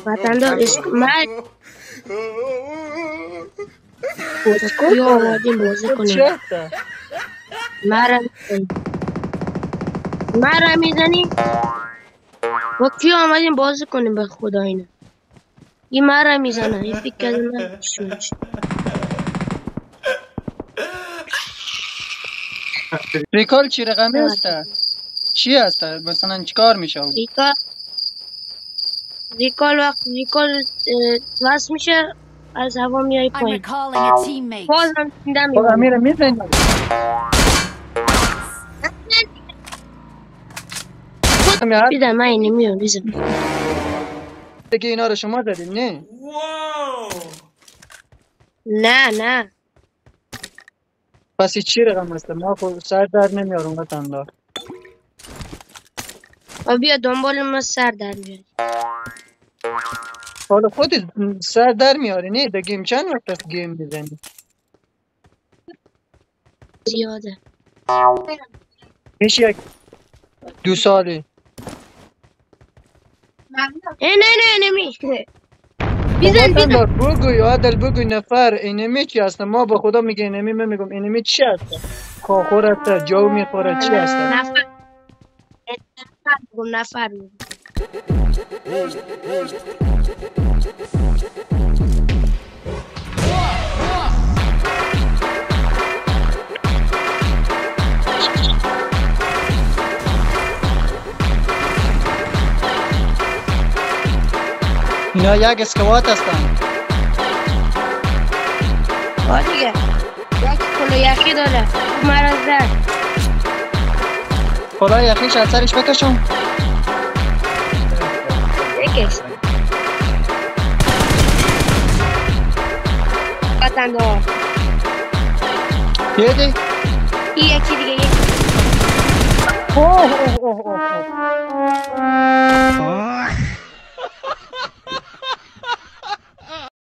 وطندار عشق من یا آمدیم بازی کنیم مرا میزنی با کی آمدیم بازی کنیم به خدا اینه این مرا میزنه این فکر کرده من شونش ریکال چی رقمی هسته؟ چی هسته؟ مثلا چیکار میشه؟ ریکال وقت ریکال وصل میشه از هوا میای پایین بازم زنده خب میمونی امیر میزنی؟ بیدم من اینی میام بیزم دیگه اینا رو شما داریم نه پس چی رقم هسته؟ ما خود سر در نمیارم وطندار و بیا دنبال ما سر در بیاری حالا خودت سر در میاری نه ده گیم چند وقت است گیم میزنی زیاده پیش یک 2 سالی نه نمی بیزن وطندار بگوی عادل بگوی نفر اینمی چی هسته ما به خدا میگه اینمی من میگم اینمی چی هسته کاخور هسته جو میخوره چی هسته نفر اینا یک اسکوات هستن دیگه یک کلو یخی داره مرز در خدا یخیش از سرش بکشم بکش وطندار یه دی این یکی دیگه اوه